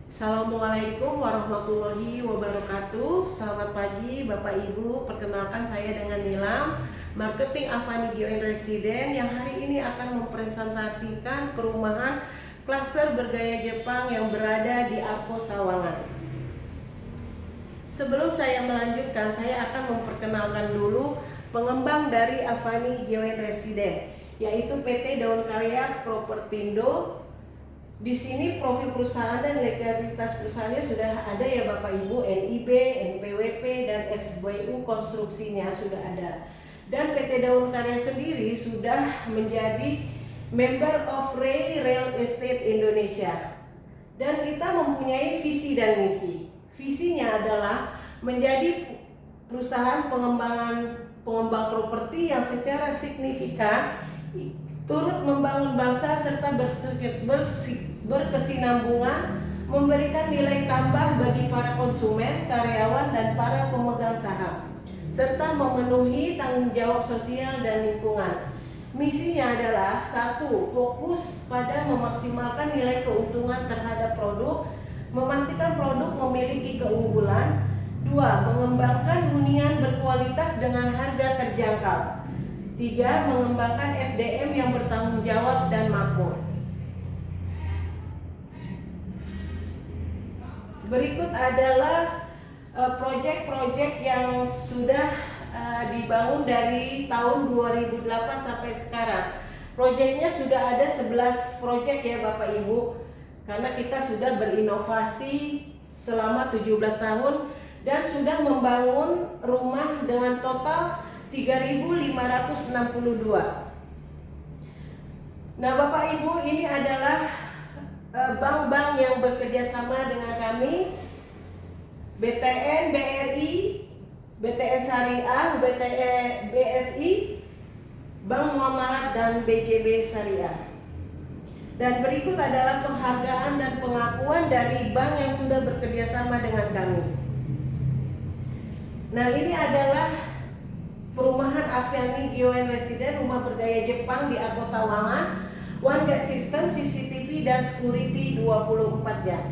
Assalamualaikum warahmatullahi wabarakatuh. Selamat pagi Bapak Ibu. Perkenalkan saya dengan Nilam, Marketing Avani Gioen Residen, yang hari ini akan mempresentasikan perumahan klaster bergaya Jepang yang berada di Arko Sawangan. Sebelum saya melanjutkan, saya akan memperkenalkan dulu pengembang dari Avani Gioen Residen, yaitu PT Daun Karya Propertindo. Di sini profil perusahaan dan legalitas perusahaannya sudah ada ya Bapak Ibu, NIB, NPWP, dan SBU konstruksinya sudah ada. Dan PT Daun Karya sendiri sudah menjadi member of Ray Real Estate Indonesia. Dan kita mempunyai visi dan misi. Visinya adalah menjadi perusahaan pengembang properti yang secara signifikan turut membangun bangsa serta berkesinambungan, memberikan nilai tambah bagi para konsumen, karyawan, dan para pemegang saham, serta memenuhi tanggung jawab sosial dan lingkungan. Misinya adalah: 1. Fokus pada memaksimalkan nilai keuntungan terhadap produk, memastikan produk memiliki keunggulan. 2. Mengembangkan hunian berkualitas dengan harga terjangkau. 3. Mengembangkan SDM yang bertanggung jawab dan makmur. Berikut adalah proyek-proyek yang sudah dibangun dari tahun 2008 sampai sekarang. Proyeknya sudah ada 11 proyek ya Bapak Ibu, karena kita sudah berinovasi selama 17 tahun dan sudah membangun rumah dengan total 3.562. Nah Bapak Ibu, ini adalah bank-bank yang bekerja sama dengan kami: BTN, BRI, BTN Syariah, BSI, Bank Muamalat, dan BJB Syariah. Dan berikut adalah penghargaan dan pengakuan dari bank yang sudah bekerja sama dengan kami. Nah, ini adalah perumahan Avani Gioen Residen, rumah bergaya Jepang di Arko Sawangan, one gate system, CCTV, dan security 24 jam.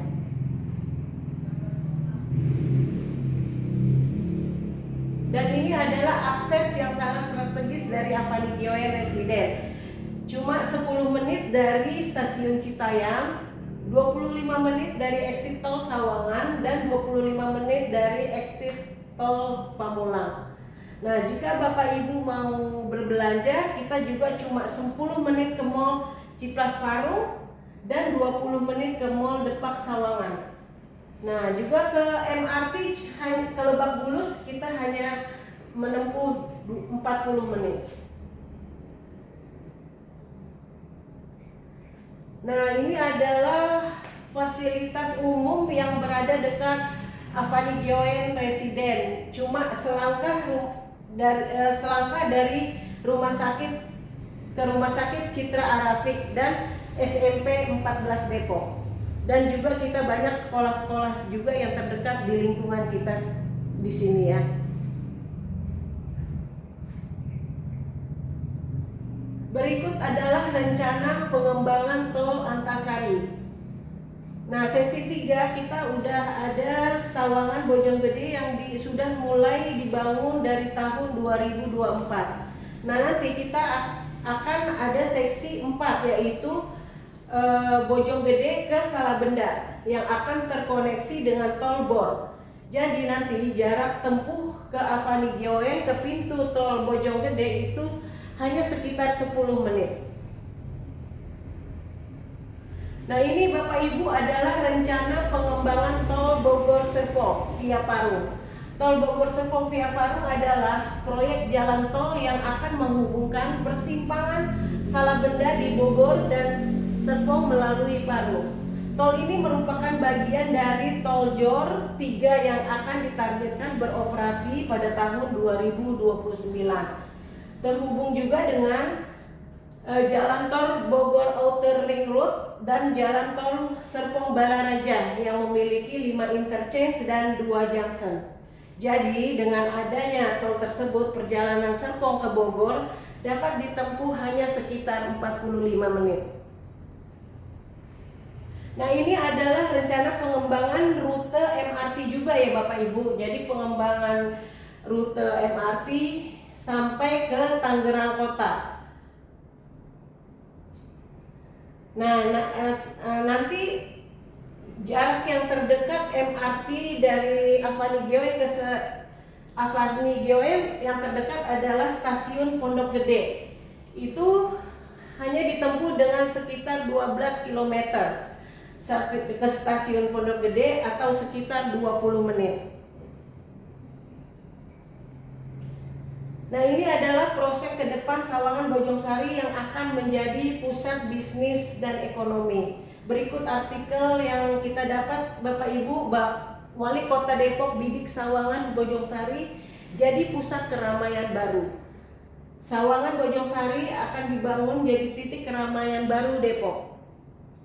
Dan ini adalah akses yang sangat strategis dari Avani Gioen Residen. Cuma 10 menit dari stasiun Citayam, 25 menit dari exit tol Sawangan, dan 25 menit dari exit tol Pamulang. Nah, jika Bapak Ibu mau berbelanja, kita juga cuma 10 menit ke Mall Cipras Parung dan 20 menit ke Mall Depak Sawangan. Nah, juga ke MRT ke Lebak Bulus kita hanya menempuh 40 menit. Nah, ini adalah fasilitas umum yang berada dekat Avani Gioen Residen. Cuma selangkah dari rumah sakit ke rumah sakit Citra Arafik dan SMP 14 Depok. Dan juga kita banyak sekolah-sekolah juga yang terdekat di lingkungan kita di sini ya. Berikut adalah rencana pengembangan tol Antasari. Nah, seksi 3 kita udah ada Sawangan Bojonggede yang sudah mulai dibangun dari tahun 2024. Nah, nanti kita akan ada seksi 4, yaitu Bojonggede ke Salabenda yang akan terkoneksi dengan tol Bor. Jadi nanti jarak tempuh ke Avani Gioen ke pintu tol Bojonggede itu hanya sekitar 10 menit. Nah, ini Bapak Ibu adalah rencana pengembangan tol Bogor Serpong via Parung. Tol Bogor Serpong via Parung adalah proyek jalan tol yang akan menghubungkan persimpangan Salabenda di Bogor dan Serpong melalui Parung. Tol ini merupakan bagian dari Tol Jor 3 yang akan ditargetkan beroperasi pada tahun 2029. Terhubung juga dengan Jalan Tol Bogor Outer Ring Road dan Jalan Tol Serpong Balaraja yang memiliki 5 interchange dan 2 junction. Jadi dengan adanya tol tersebut, perjalanan Serpong ke Bogor dapat ditempuh hanya sekitar 45 menit. Nah, ini adalah rencana pengembangan rute MRT juga ya Bapak Ibu. Jadi pengembangan rute MRT sampai ke Tangerang Kota. Nanti jarak yang terdekat MRT dari Avani Gioen yang terdekat adalah stasiun Pondok Gede. Itu hanya ditempuh dengan sekitar 12 km ke stasiun Pondok Gede atau sekitar 20 menit. Nah, ini adalah prospek ke depan Sawangan Bojongsari yang akan menjadi pusat bisnis dan ekonomi. Berikut artikel yang kita dapat, Bapak Ibu. Wali Kota Depok bidik Sawangan Bojongsari jadi pusat keramaian baru. Sawangan Bojongsari akan dibangun jadi titik keramaian baru Depok.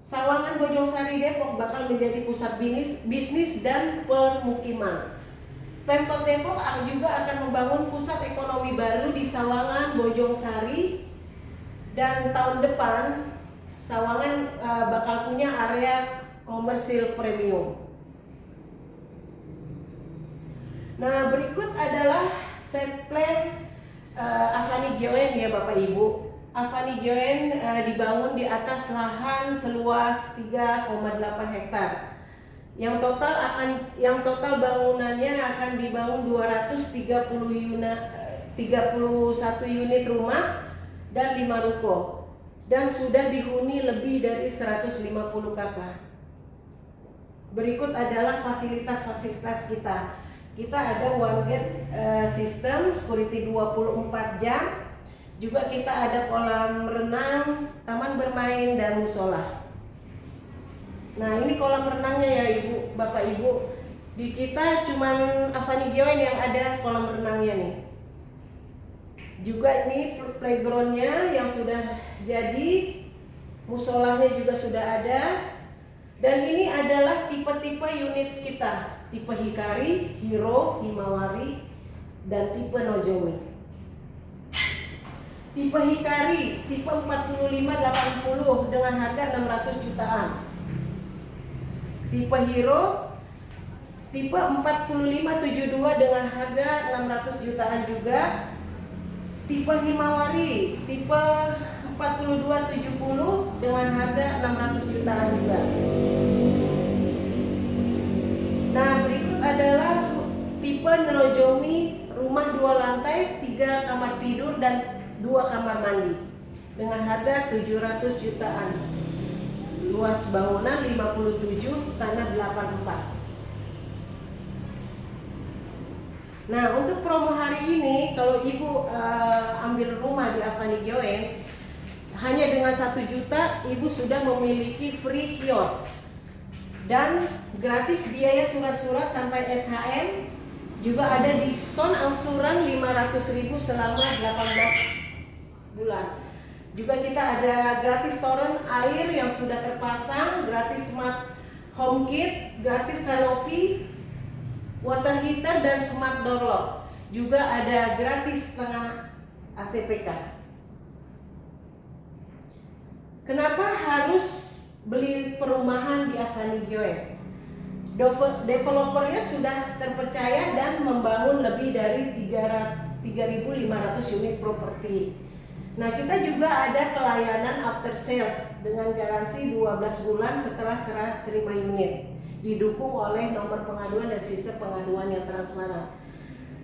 Sawangan Bojongsari Depok bakal menjadi pusat bisnis dan permukiman. Pemkot Depok juga akan membangun pusat ekonomi baru di Sawangan Bojongsari, dan tahun depan Sawangan bakal punya area komersil premium. Nah, berikut adalah set plan Avani Gioen ya Bapak Ibu. Avani Gioen dibangun di atas lahan seluas 3,8 hektar. Yang total bangunannya akan dibangun 231 unit rumah dan 5 ruko, dan sudah dihuni lebih dari 150 kakak. Berikut adalah fasilitas-fasilitas kita. Kita ada one gate system, security 24 jam. Juga kita ada kolam renang, taman bermain, dan musola. Nah, ini kolam renangnya ya Ibu, Bapak Ibu. Di kita cuman Avani Gioen yang ada kolam renangnya nih. Juga ini playgroundnya yang sudah jadi, musolanya juga sudah ada. Dan ini adalah tipe-tipe unit kita. Tipe Hikari, Hiro, Himawari, dan tipe Nozomi. Tipe Hikari, tipe 4580 dengan harga 600 jutaan. Tipe Hiro, tipe 4572 dengan harga 600 jutaan juga. Tipe Himawari, tipe 4270 dengan harga 600 jutaan juga. Nah, berikut adalah tipe Nozomi, rumah 2 lantai, 3 kamar tidur dan 2 kamar mandi dengan harga 700 jutaan. Luas bangunan 57 tanah 84. Nah, untuk promo hari ini, kalau Ibu ambil rumah di Avani Gioen, hanya dengan 1 juta Ibu sudah memiliki free kios dan gratis biaya surat-surat sampai SHM. Juga ada diskon angsuran 500.000 selama 18 bulan. Juga kita ada gratis toren air yang sudah terpasang, gratis smart home kit, gratis kanopi, water heater, dan smart door lock. Juga ada gratis setengah ACPK. Kenapa harus beli perumahan di Avani Gioen? Developernya sudah terpercaya dan membangun lebih dari 3.500 unit properti. Nah, kita juga ada pelayanan after sales dengan garansi 12 bulan setelah serah terima unit, didukung oleh nomor pengaduan dan sistem pengaduan yang transparan.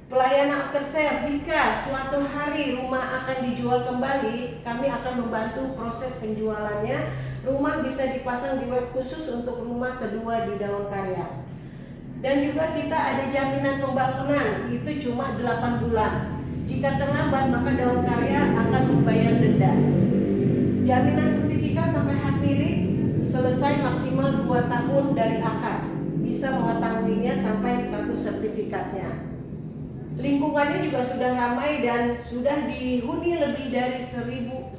Pelayanan after sales, jika suatu hari rumah akan dijual kembali, kami akan membantu proses penjualannya. Rumah bisa dipasang di web khusus untuk rumah kedua di Daun Karya. Dan juga kita ada jaminan pembangunan, itu cuma 8 bulan. Jika terlambat, maka Daun Karya akan membayar denda. Jaminan sertifikat sampai hak milik selesai maksimal 2 tahun dari akad. Bisa mengetahuinya sampai status sertifikatnya. Lingkungannya juga sudah ramai dan sudah dihuni lebih dari 150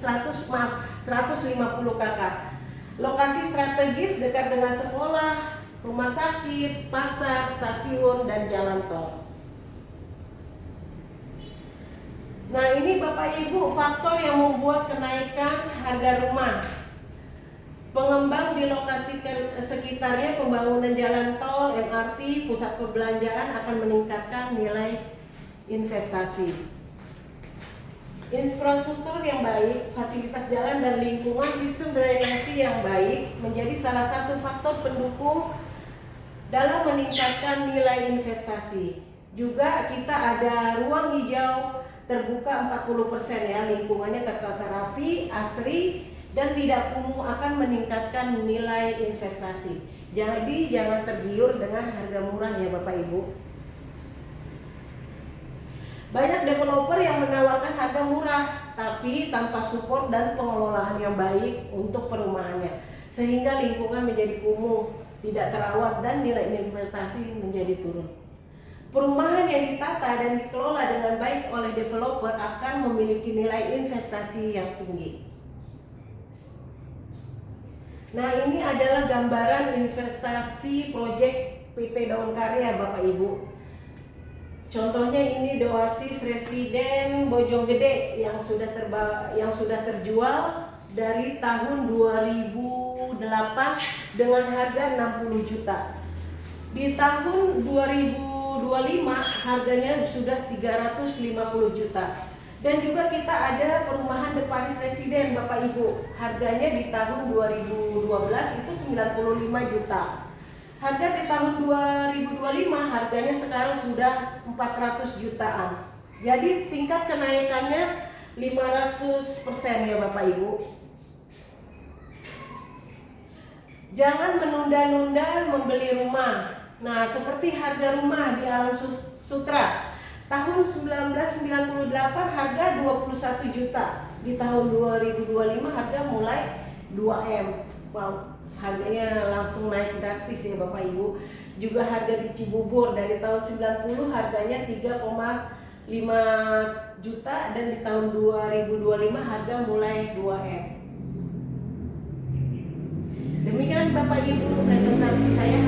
kakak. Lokasi strategis dekat dengan sekolah, rumah sakit, pasar, stasiun, dan jalan tol. Nah, ini Bapak Ibu faktor yang membuat kenaikan harga rumah. Pengembang di lokasi sekitarnya pembangunan jalan tol, MRT, pusat perbelanjaan akan meningkatkan nilai investasi. Infrastruktur yang baik, fasilitas jalan dan lingkungan, sistem drainasi yang baik menjadi salah satu faktor pendukung dalam meningkatkan nilai investasi. Juga kita ada ruang hijau terbuka 40% ya, lingkungannya tertata rapi, asri, dan tidak kumuh akan meningkatkan nilai investasi. Jadi jangan tergiur dengan harga murah ya Bapak Ibu. Banyak developer yang menawarkan harga murah tapi tanpa support dan pengelolaan yang baik untuk perumahannya, sehingga lingkungan menjadi kumuh, tidak terawat, dan nilai investasi menjadi turun. Perumahan yang ditata dan dikelola dengan baik oleh developer akan memiliki nilai investasi yang tinggi. Nah, ini adalah gambaran investasi proyek PT Daun Karya Bapak Ibu. Contohnya ini Oasis Residen Bojonggede yang sudah terjual dari tahun 2008 dengan harga 60 juta. Di tahun 2025 harganya sudah 350 juta. Dan juga kita ada perumahan The Paris Residen Bapak Ibu. Harganya di tahun 2012 itu 95 juta. Harga di tahun 2025 harganya sekarang sudah 400 jutaan. Jadi tingkat kenaikannya 500% ya Bapak Ibu. Jangan menunda-nunda membeli rumah. Nah, seperti harga rumah di Alam Sutra. Tahun 1998 harga 21 juta. Di tahun 2025 harga mulai 2M. Wow, harganya langsung naik drastis ya Bapak Ibu. Juga harga di Cibubur dari tahun 90 harganya 3,5 juta dan di tahun 2025 harga mulai 2M. Demikian Bapak Ibu presentasi saya